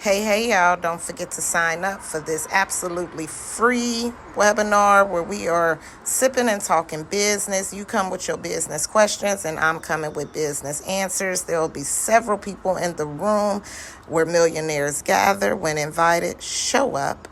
Hey, y'all, don't forget to sign up for this absolutely free webinar where we are sipping and talking business. You come with your business questions, and I'm coming with business answers. There will be several people in the room where millionaires gather. When invited, show up.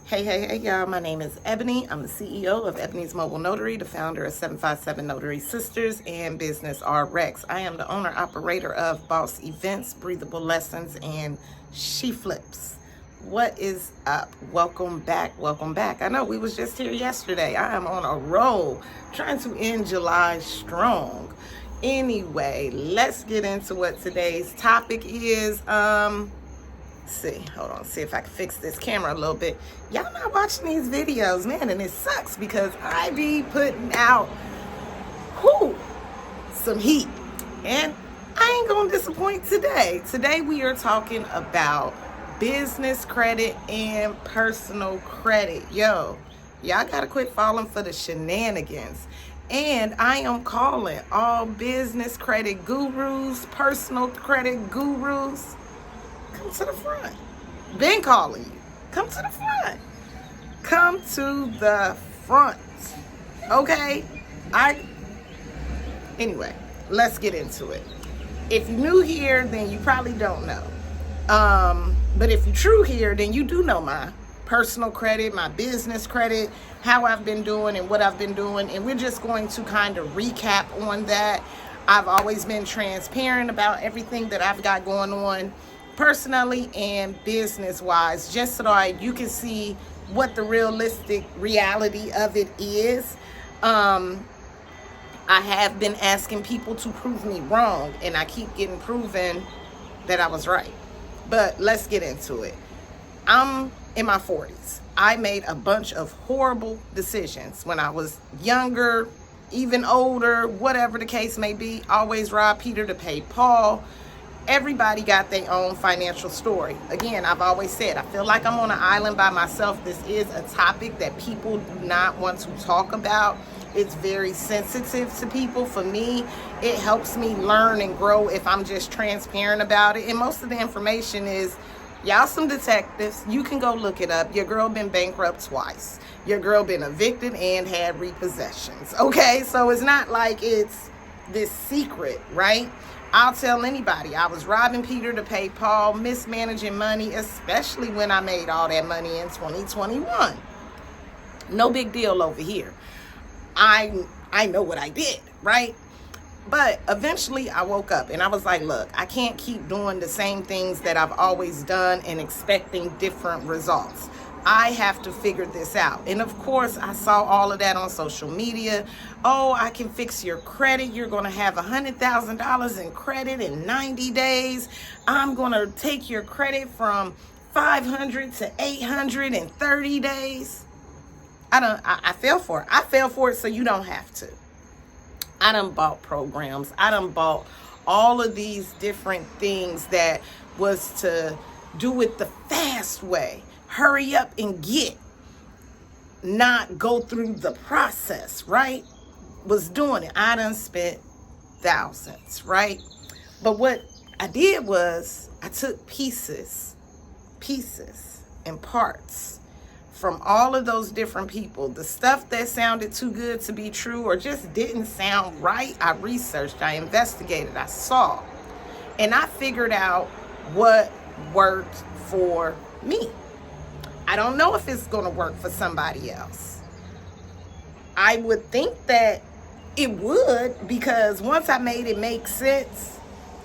Hey, y'all. My name is Ebony. I'm the CEO of Ebony's Mobile Notary, the founder of 757 Notary Sisters and Business RX. I am the owner operator of Boss Events, Breathable Lessons, and She Flips. What is up? Welcome back. Welcome back. I know we was just here yesterday. I am on a roll trying to end July strong. Anyway, let's get into what today's topic is. See if I can fix this camera a little bit. Y'all not watching these videos, man, and it sucks because I be putting out some heat, and I ain't gonna disappoint today. Today we are talking about business credit and personal credit. Y'all gotta quit falling for the shenanigans. And I am calling all business credit gurus, personal credit gurus, come to the front. Been calling you. Come to the front. Come to the front. Okay? Anyway, let's get into it. If you're new here, then you probably don't know. But if you're true here, then you do know my personal credit, my business credit, how I've been doing and what I've been doing. And we're just going to kind of recap on that. I've always been transparent about everything that I've got going on personally and business-wise, just so that you can see what the realistic reality of it is. I have been asking people to prove me wrong, and I keep getting proven that I was right. But let's get into it. I'm in my 40s. I made a bunch of horrible decisions when I was younger, even older, whatever the case may be. Always rob Peter to pay Paul. Everybody got their own financial story. Again, I've always said, I feel like I'm on an island by myself. This is a topic that people do not want to talk about. It's very sensitive to people. For me, it helps me learn and grow if I'm just transparent about it. And most of the information is, y'all some detectives. You can go look it up. Your girl been bankrupt twice. Your girl been evicted and had repossessions. Okay, so it's not like it's this secret, right? I'll tell anybody, I was robbing Peter to pay Paul, mismanaging money, especially when I made all that money in 2021. No big deal over here. I know what I did, right? But eventually I woke up and I was like, look, I can't keep doing the same things that I've always done and expecting different results. I have to figure this out. And of course, I saw all of that on social media. Oh, I can fix your credit. You're going to have $100,000 in credit in 90 days. I'm going to take your credit from 500 to 800 in 30 days. I fell for it. I fell for it so you don't have to. I done bought programs. I done bought all of these different things that was to do it the fast way. Hurry up and get, not go through the process, right? Was doing it. I done spent thousands, right? But what I did was I took pieces and parts from all of those different people. The stuff that sounded too good to be true or just didn't sound right, I researched, I investigated, I saw. And I figured out what worked for me. I don't know if it's going to work for somebody else. I would think that it would, because once I made it make sense,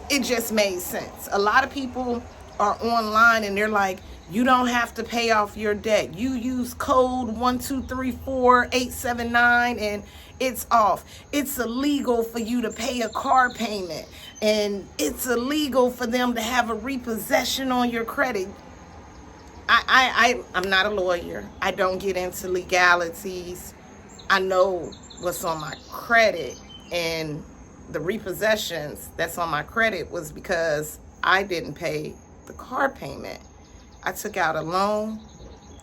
it just made sense. A lot of people are online and they're like, you don't have to pay off your debt. You use code 1234879 and it's off. It's illegal for you to pay a car payment, and it's illegal for them to have a repossession on your credit. I'm not a lawyer. I don't get into legalities. I know what's on my credit, and the repossessions that's on my credit was because I didn't pay the car payment. I took out a loan.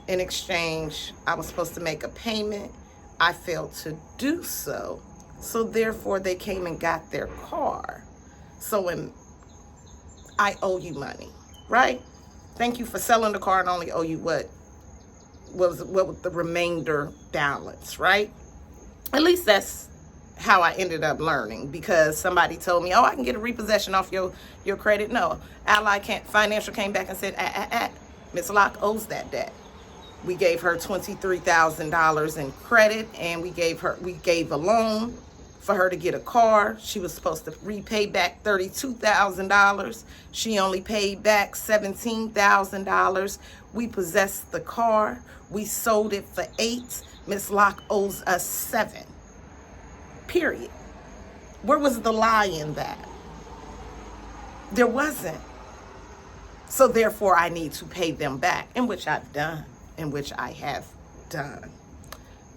In exchange, I was supposed to make a payment. I failed to do so. So therefore, they came and got their car. So when I owe you money, right? Thank you for selling the car and only owe you what was the remainder balance, right? At least that's how I ended up learning, because somebody told me, oh, I can get a repossession off your credit. No, Ally Financial came back and said, Miss Locke owes that debt. We gave her $23,000 in credit, and we gave a loan for her to get a car. She was supposed to repay back $32,000. She only paid back $17,000. We possessed the car. We sold it for $8,000. Miss Locke owes us $7,000. Period. Where was the lie in that? There wasn't. So therefore, I need to pay them back, in which I've done, in which I have done,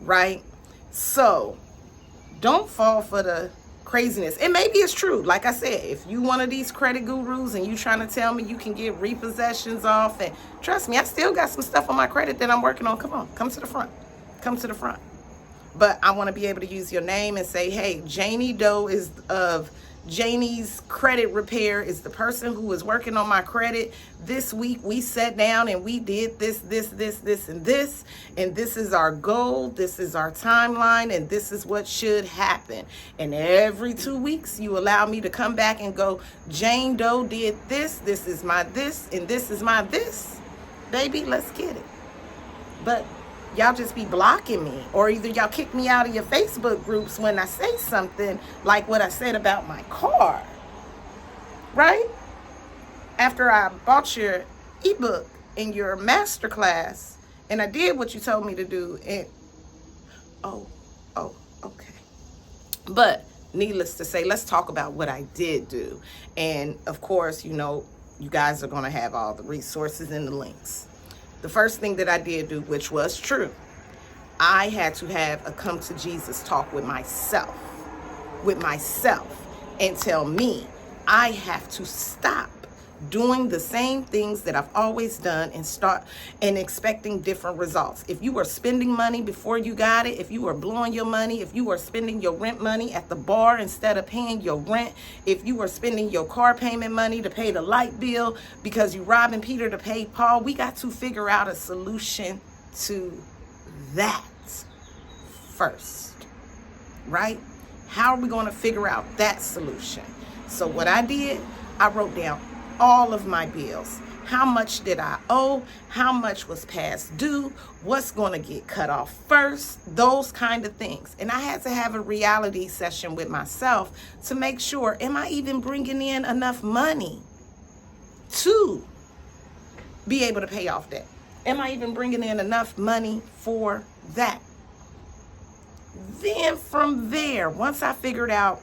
right? So don't fall for the craziness. And maybe it's true. Like I said, if you one of these credit gurus and you trying to tell me you can get repossessions off, and trust me, I still got some stuff on my credit that I'm working on. Come on, come to the front. Come to the front. But I want to be able to use your name and say, hey, Janie Doe is of Janie's Credit Repair is the person who is working on my credit. This week we sat down and we did this, and this. And this is our goal. This is our timeline. And this is what should happen. And every 2 weeks you allow me to come back and go, Jane Doe did this. This is my this. And this is my this. Baby, let's get it. But y'all just be blocking me, or either y'all kick me out of your Facebook groups when I say something like what I said about my car, right? After I bought your ebook in your masterclass and I did what you told me to do, and okay. But needless to say, let's talk about what I did do. And of course, you know, you guys are going to have all the resources and the links. The first thing that I did do, which was true, I had to have a come to Jesus talk with myself, and tell me I have to stop doing the same things that I've always done and start and expecting different results. If you were spending money before you got it, if you were blowing your money, if you were spending your rent money at the bar instead of paying your rent, if you were spending your car payment money to pay the light bill because you robbing Peter to pay Paul, we got to figure out a solution to that first, right? How are we going to figure out that solution? So what I did, I wrote down all of my bills. How much did I owe? How much was past due? What's going to get cut off first? Those kind of things. And I had to have a reality session with myself to make sure, am I even bringing in enough money to be able to pay off debt? Am I even bringing in enough money for that? Then from there, once I figured out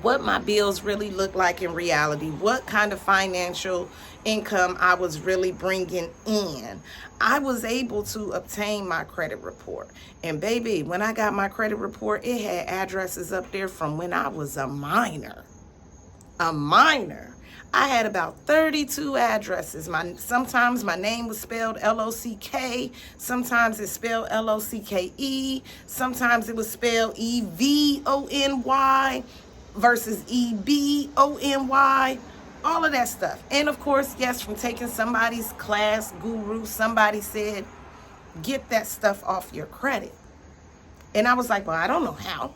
what my bills really look like in reality, what kind of financial income I was really bringing in, I was able to obtain my credit report. And baby, when I got my credit report, it had addresses up there from when I was a minor. I had about 32 addresses. Sometimes my name was spelled L-O-C-K. Sometimes it's spelled L-O-C-K-E. Sometimes it was spelled E-V-O-N-Y versus E-B-O-N-Y. All of that stuff. And of course, yes, from taking somebody's class guru, somebody said, get that stuff off your credit. And I was like, well, I don't know how.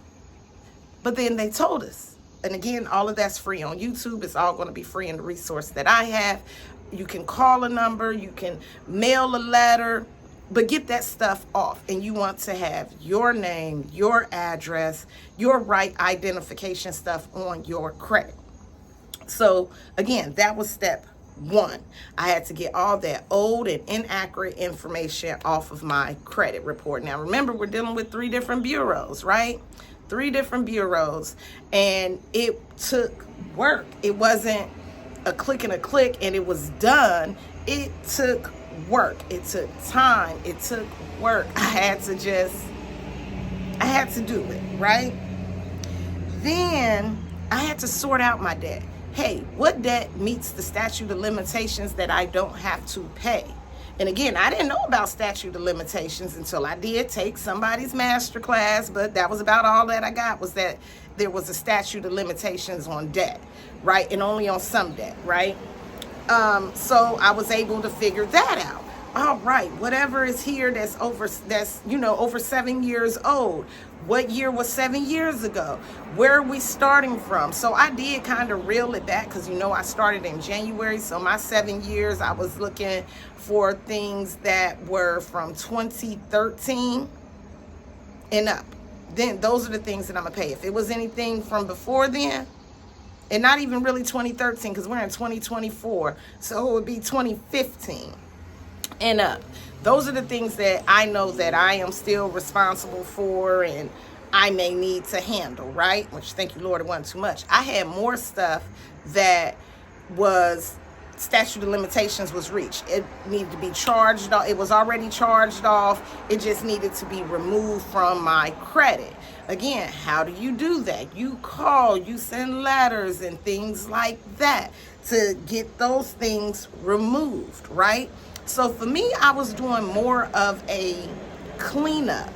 But then they told us. And again, all of that's free on YouTube. It's all going to be free in the resource that I have. You can call a number, you can mail a letter, but get that stuff off. And you want to have your name, your address, your right identification stuff on your credit. So again, that was step one. I had to get all that old and inaccurate information off of my credit report. Now, remember, we're dealing with 3 different bureaus, right? 3 different bureaus, and it took work. It wasn't a click and it was done. It took work. It took time. It took work. I had to do it, right? Then I had to sort out my debt. Hey, what debt meets the statute of limitations that I don't have to pay? And again, I didn't know about statute of limitations until I did take somebody's master class, but that was about all that I got, was that there was a statute of limitations on debt, right? And only on some debt, right? So I was able to figure that out. All right, whatever is here that's over 7 years old. What year was 7 years ago? Where are we starting from? So I did kind of reel it back because I started in January. So my 7 years, I was looking for things that were from 2013 and up. Then those are the things that I'm gonna pay. If it was anything from before then, and not even really 2013 because we're in 2024, so it would be 2015 and up. Those are the things that I know that I am still responsible for and I may need to handle, right? Which, thank you, Lord, it wasn't too much. I had more stuff that was statute of limitations was reached. It needed to be charged off. It was already charged off. It just needed to be removed from my credit. Again, how do you do that? You call, you send letters and things like that to get those things removed, right? So for me, I was doing more of a cleanup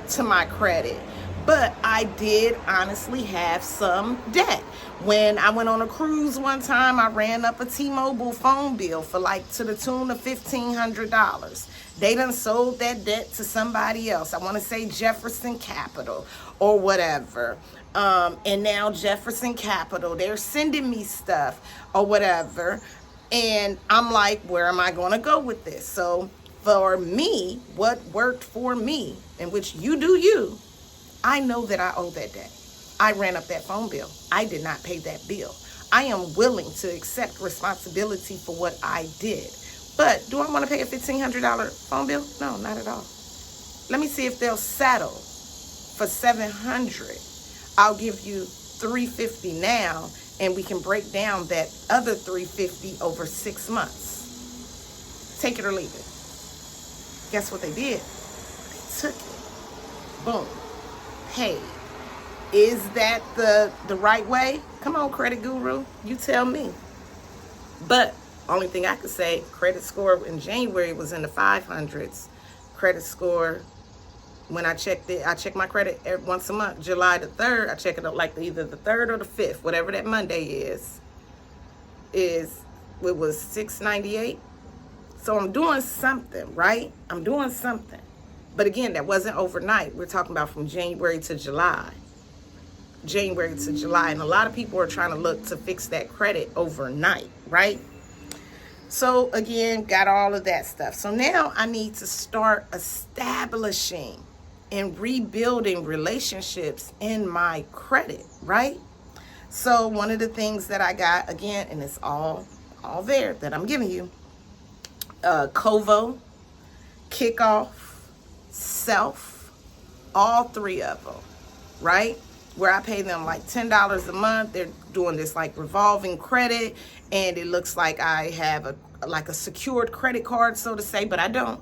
to my credit, but I did honestly have some debt. When I went on a cruise one time, I ran up a T-Mobile phone bill for to the tune of $1,500. They done sold that debt to somebody else. I want to say Jefferson Capital or whatever. And now Jefferson Capital, they're sending me stuff or whatever. And I'm like, where am I going to go with this? So for me, what worked for me, in which you do you, I know that I owe that debt. I ran up that phone bill. I did not pay that bill. I am willing to accept responsibility for what I did. But do I want to pay a $1,500 phone bill? No, not at all. Let me see if they'll settle for $700. I'll give you $350 now, and we can break down that other $350 over 6 months. Take it or leave it. Guess what they did? They took it. Boom. Paid. Is that the right way? Come on, credit guru. You tell me. But only thing I could say, credit score in January was in the 500s. Credit score, when I checked it, I check my credit once a month. July the 3rd, I check it up either the 3rd or the 5th, whatever that Monday is it was 698. So I'm doing something, right? I'm doing something. But again, that wasn't overnight. We're talking about from January to July. January to July. And a lot of people are trying to look to fix that credit overnight, right? So again, got all of that stuff. So now I need to start establishing and rebuilding relationships in my credit, right? So one of the things that I got, again, and it's all there that I'm giving you, Kovo, Kickoff, Self, all three of them, right? Where I pay them $10 a month. They're doing this revolving credit, and it looks like I have a secured credit card, so to say, but I don't.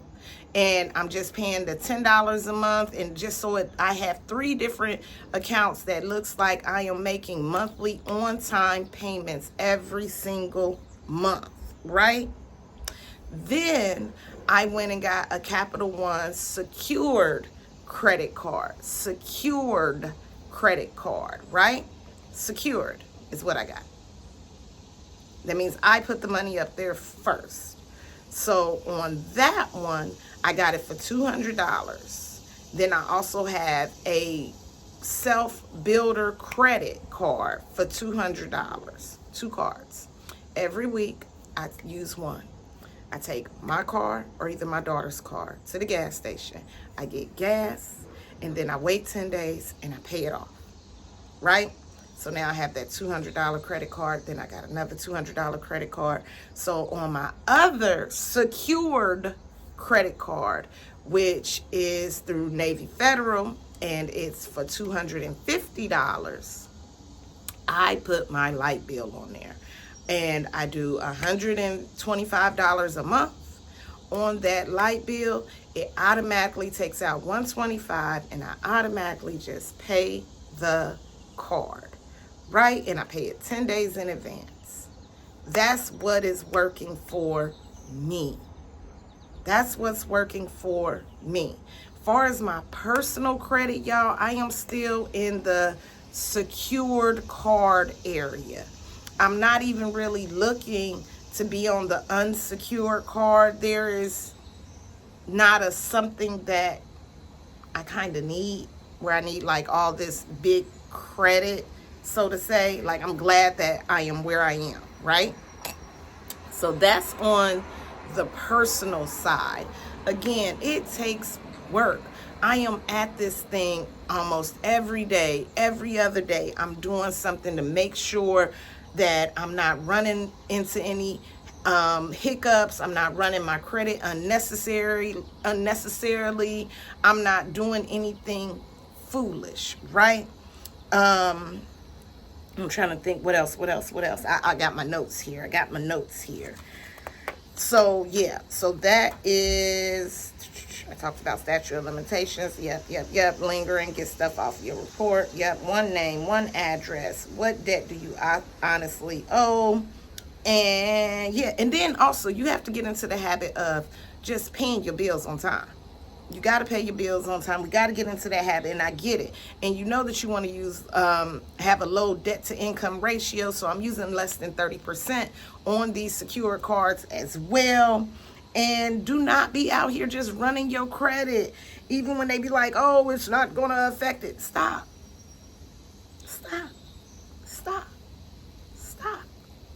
And I'm just paying the $10 a month, and just so I have 3 different accounts that looks like I am making monthly on-time payments every single month, right? Then I went and got a Capital One secured credit card. Secured credit card, right? Secured is what I got. That means I put the money up there first. So on that one, I got it for $200. Then I also have a self-builder credit card for $200. 2 cards. Every week, I use one. I take my car or either my daughter's car to the gas station. I get gas, and then I wait 10 days and I pay it off, right? So now I have that $200 credit card. Then I got another $200 credit card. So on my other secured credit card, which is through Navy Federal, and it's for $250, I put my light bill on there. And I do $125 a month on that light bill. It automatically takes out $125, and I automatically just pay the card, right? And I pay it 10 days in advance. That's what is working for me. That's what's working for me. As far as my personal credit, y'all, I am still in the secured card area. I'm not even really looking to be on the unsecured card. There is not a something that I kind of need, where I need like all this big credit, so to say. Like, I'm glad that I am where I am, right? So that's on the personal side. Again, it takes work. I am at this thing almost every day, every other day. I'm doing something to make sure that I'm not running into any hiccups. I'm not running my credit unnecessarily. I'm not doing anything foolish, right? I'm trying to think what else. I got my notes here. So yeah, so that is, I talked about statute of limitations. Yep. Lingering, get stuff off your report. Yep. One name, one address. What debt do you honestly owe? And yeah, and then also you have to get into the habit of just paying your bills on time. You got to pay your bills on time. We got to get into that habit, and I get it. And you know that you want to use, have a low debt to income ratio. So I'm using less than 30% on these secured cards as well. And do not be out here just running your credit, even when they be like, oh, it's not going to affect it. Stop.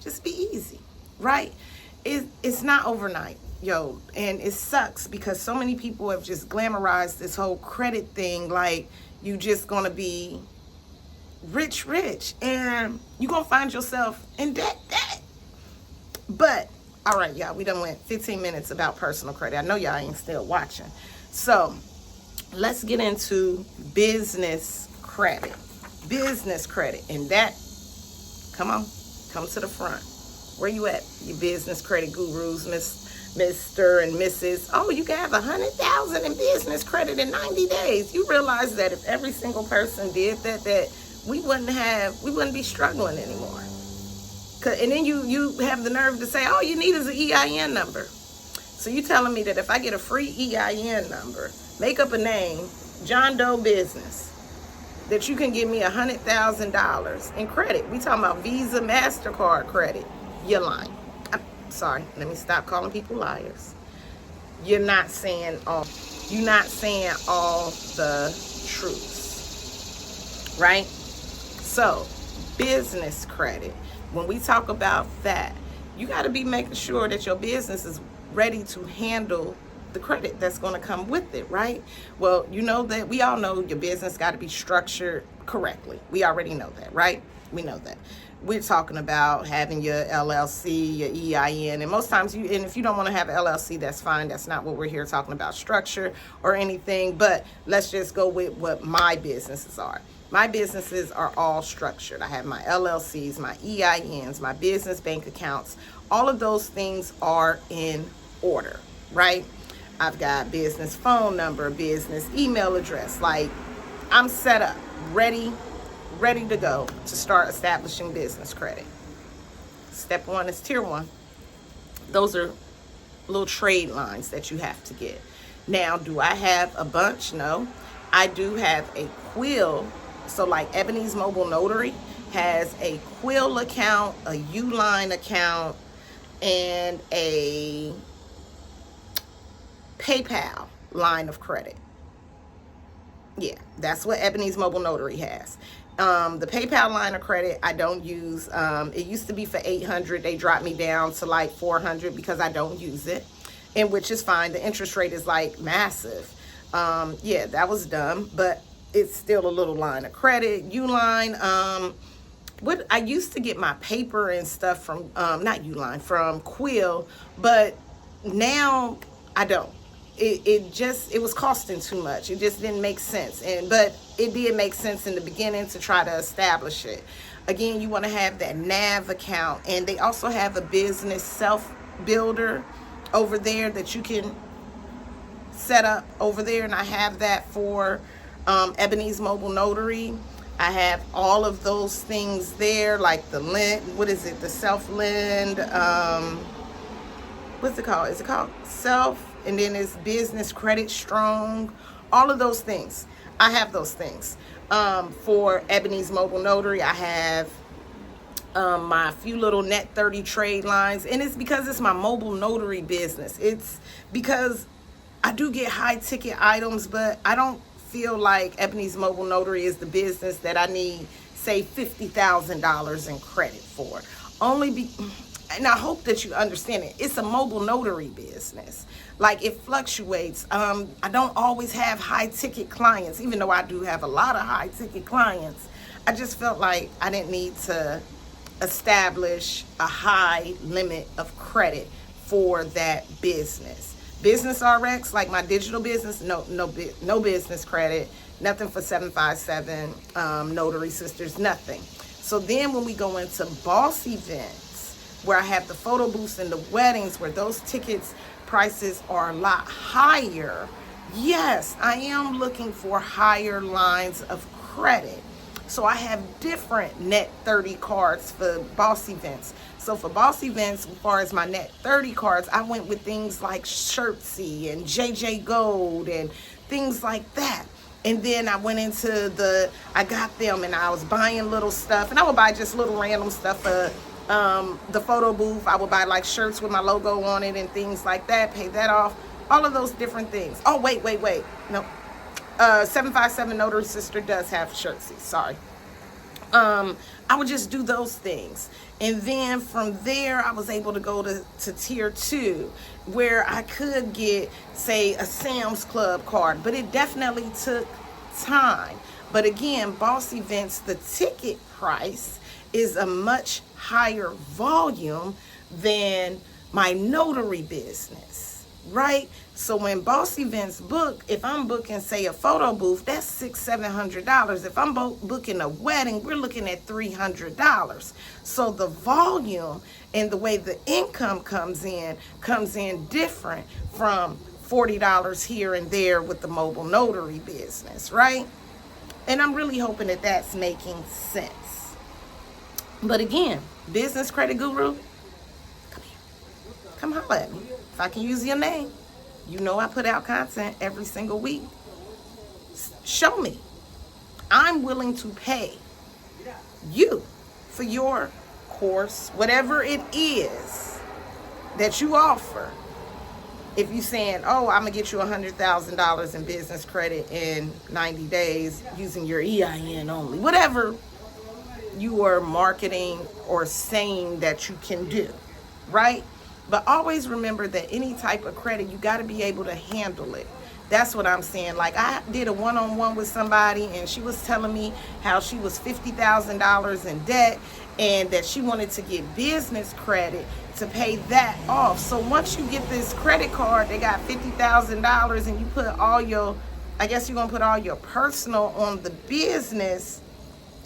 Just be easy, right? It's not overnight. Yo, and it sucks because so many people have just glamorized this whole credit thing, like you just gonna be rich, and you gonna find yourself in debt. But all right, y'all, we done went 15 minutes about personal credit. I know y'all ain't still watching, so let's get into business credit. And that, come to the front. Where you at, you business credit gurus, Mr. and Mrs. Oh, you can have $100,000 in business credit in 90 days. You realize that if every single person did that we wouldn't be struggling anymore. And then you have the nerve to say, all you need is an EIN number. So you telling me that if I get a free EIN number, make up a name, John Doe Business, that you can give me $100,000 in credit? We talking about Visa, MasterCard credit. You're lying. Sorry, let me stop calling people liars. You're not saying all the truths, right? So, business credit, when we talk about that, you got to be making sure that your business is ready to handle the credit that's going to come with it, right? Well, you know that we all know your business got to be structured correctly. We already know that, right? We know that. We're talking about having your LLC, your EIN, and most times and if you don't want to have an LLC, that's fine. That's not what we're here talking about, structure or anything, but let's just go with what my businesses are. My businesses are all structured. I have my LLCs, my EINs, my business bank accounts. All of those things are in order, right? I've got business phone number, business email address. Like, I'm set up, ready to go to start establishing business credit. Step one is tier 1. Those are little trade lines that you have to get. Now, do I have a bunch? No. I do have a Quill. So like Ebony's Mobile Notary has a Quill account, a Uline account, and a PayPal line of credit. Yeah, that's what Ebony's Mobile Notary has. The PayPal line of credit I don't use. It used to be for $800. They dropped me down to like $400 because I don't use it, and which is fine. The interest rate is like massive. Yeah, that was dumb, but it's still a little line of credit. Uline. What I used to get my paper and stuff from not Uline, from Quill, but now I don't. It was costing too much. It just didn't make sense. But it did make sense in the beginning to try to establish it. Again, you want to have that NAV account, and they also have a business self builder over there that you can set up over there, and I have that for Ebony's Mobile Notary. I have all of those things there, like the lend, the self-lend, what's it called? Is it called self? And then it's Business Credit Strong. All of those things. I have those things. For Ebony's Mobile Notary, I have my few little net 30 trade lines. And it's because it's my mobile notary business. It's because I do get high ticket items, but I don't feel like Ebony's Mobile Notary is the business that I need, say, $50,000 in credit for. And I hope that you understand it. It's a mobile notary business. Like, it fluctuates. I don't always have high ticket clients, even though I do have a lot of high ticket clients. I just felt like I didn't need to establish a high limit of credit for that business. Business RX, like my digital business, no business credit, nothing for 757, Notary Sisters, nothing. So then when we go into Boss Events, where I have the photo booths and the weddings, where those tickets prices are a lot higher, yes, I am looking for higher lines of credit. So I have different net 30 cards for Boss Events. So for Boss Events, as far as my net 30 cards, I went with things like Shirtsy and JJ Gold and things like that. And then I went into I got them and I was buying little stuff. And I would buy just little random stuff for the photo booth. I would buy like shirts with my logo on it and things like that, pay that off. All of those different things. Oh, wait. No. 757 Notary Sister does have Shirtsy. Sorry. I would just do those things. And then from there, I was able to go to tier 2, where I could get, say, a Sam's Club card. But it definitely took time. But again, Boss Events, the ticket price is a much higher volume than my notary business, right? So when Boss Events book, if I'm booking, say, a photo booth, that's $600-700. If I'm booking a wedding, we're looking at $300. So the volume and the way the income comes in different from $40 here and there with the mobile notary business, right? And I'm really hoping that that's making sense. But again, Business Credit Guru, come here. Come holler at me. If I can use your name. You know I put out content every single week. Show me. I'm willing to pay you for your course, whatever it is that you offer. If you're saying, oh, I'm going to get you $100,000 in business credit in 90 days using your EIN only, whatever you are marketing or saying that you can do, right? But always remember that any type of credit, you got to be able to handle it. That's what I'm saying. Like, I did a one-on-one with somebody, and she was telling me how she was $50,000 in debt and that she wanted to get business credit to pay that off. So once you get this credit card, they got $50,000, and you put all your, I guess you're going to put all your personal on the business.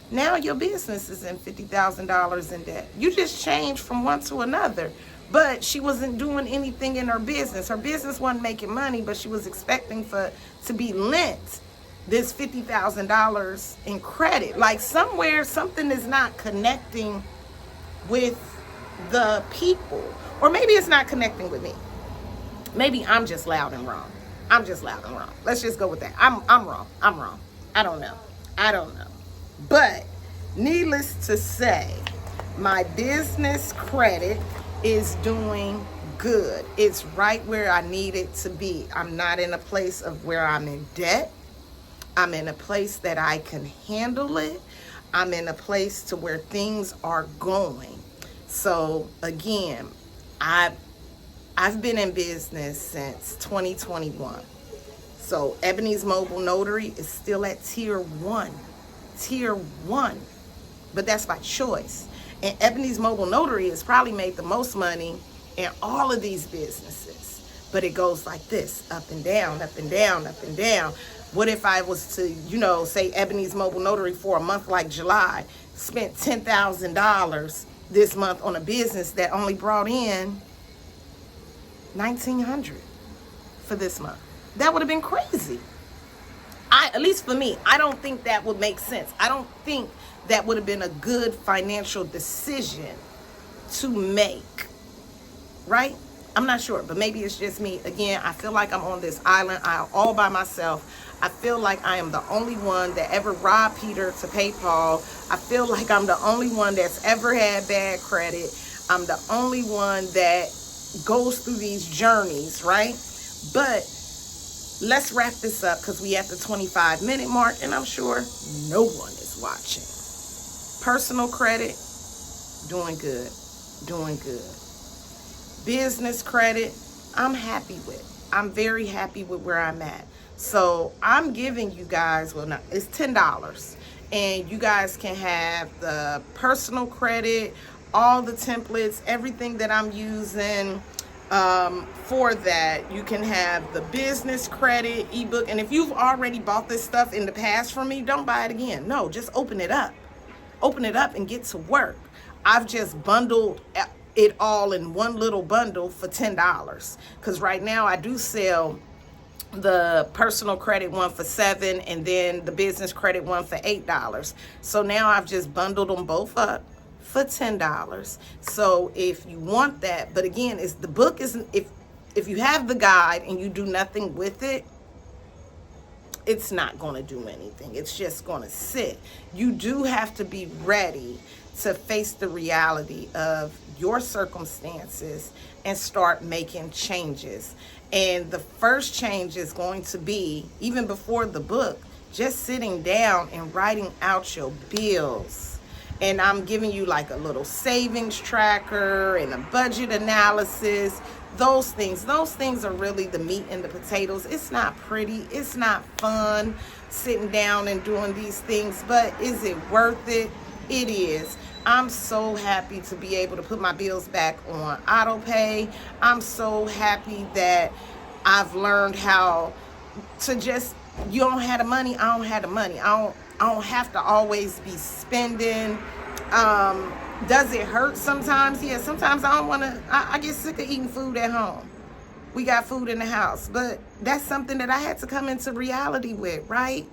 Now your business is in $50,000 in debt. You just changed from one to another. But she wasn't doing anything in her business. Her business wasn't making money, but she was expecting to be lent this $50,000 in credit. Like, somewhere, something is not connecting with the people. Or maybe it's not connecting with me. Maybe I'm just loud and wrong. Let's just go with that. I'm wrong. I don't know. But needless to say, my business credit is doing good. It's right where I need it to be. I'm not in a place of where I'm in debt. I'm in a place that I can handle it. I'm in a place to where things are going. So again, I've been in business since 2021. So Ebony's Mobile Notary is still at tier 1. But that's by choice. And Ebony's Mobile Notary has probably made the most money in all of these businesses. But it goes like this, up and down, up and down, up and down. What if I was to, say Ebony's Mobile Notary for a month like July, spent $10,000 this month on a business that only brought in $1,900 for this month? That would have been crazy. At least for me, I don't think that would make sense. I don't think that would have been a good financial decision to make, right? I'm not sure, but maybe it's just me. Again, I feel like I'm on this island all by myself. I feel like I am the only one that ever robbed Peter to pay Paul. I feel like I'm the only one that's ever had bad credit. I'm the only one that goes through these journeys, right? But let's wrap this up because we at the 25-minute mark, and I'm sure no one is watching. Personal credit, doing good, doing good. Business credit, I'm happy with. I'm very happy with where I'm at. So I'm giving you guys, well, no, it's $10. And you guys can have the personal credit, all the templates, everything that I'm using for that. You can have the business credit ebook. And if you've already bought this stuff in the past from me, don't buy it again. No, just open it up. Open it up and get to work. I've just bundled it all in one little bundle for $10. Because right now I do sell the personal credit one for $7 and then the business credit one for $8. So now I've just bundled them both up for $10. So if you want that, but again, it's the book isn't, if you have the guide and you do nothing with it, it's not going to do anything. It's just going to sit. You do have to be ready to face the reality of your circumstances and start making changes. And the first change is going to be, even before the book, just sitting down and writing out your bills. And I'm giving you like a little savings tracker and a budget analysis. Those things are really the meat and the potatoes. It's not pretty. It's not fun sitting down and doing these things, but is it worth it? It is. I'm so happy to be able to put my bills back on auto pay. I'm so happy that I've learned how to just, you don't have the money, I don't have the money. I don't have to always be spending. Does it hurt sometimes? Yeah, sometimes I don't want to, I get sick of eating food at home. We got food in the house, but that's something that I had to come into reality with, right?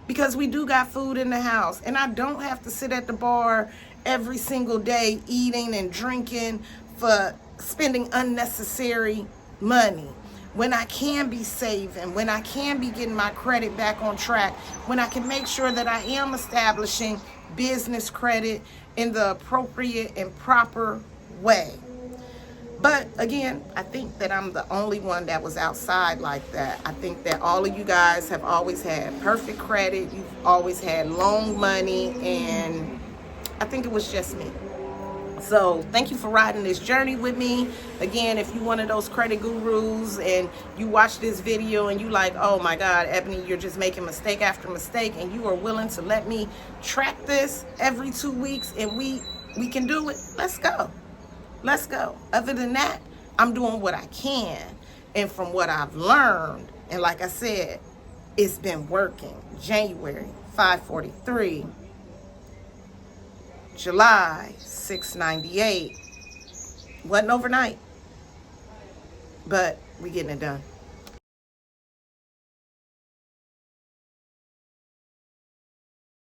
Because we do got food in the house, and I don't have to sit at the bar every single day eating and drinking for spending unnecessary money. When I can be saving, when I can be getting my credit back on track, when I can make sure that I am establishing business credit in the appropriate and proper way. But again, I think that I'm the only one that was outside like that. I think that all of you guys have always had perfect credit. You've always had loan money, and I think it was just me. So thank you for riding this journey with me. Again, if you're one of those credit gurus and you watch this video and you like, oh my God, Ebony, you're just making mistake after mistake, and you are willing to let me track this every 2 weeks and we can do it, let's go. Let's go. Other than that, I'm doing what I can. And from what I've learned, and like I said, it's been working. January, 543. July, 698. Wasn't overnight, but we getting it done.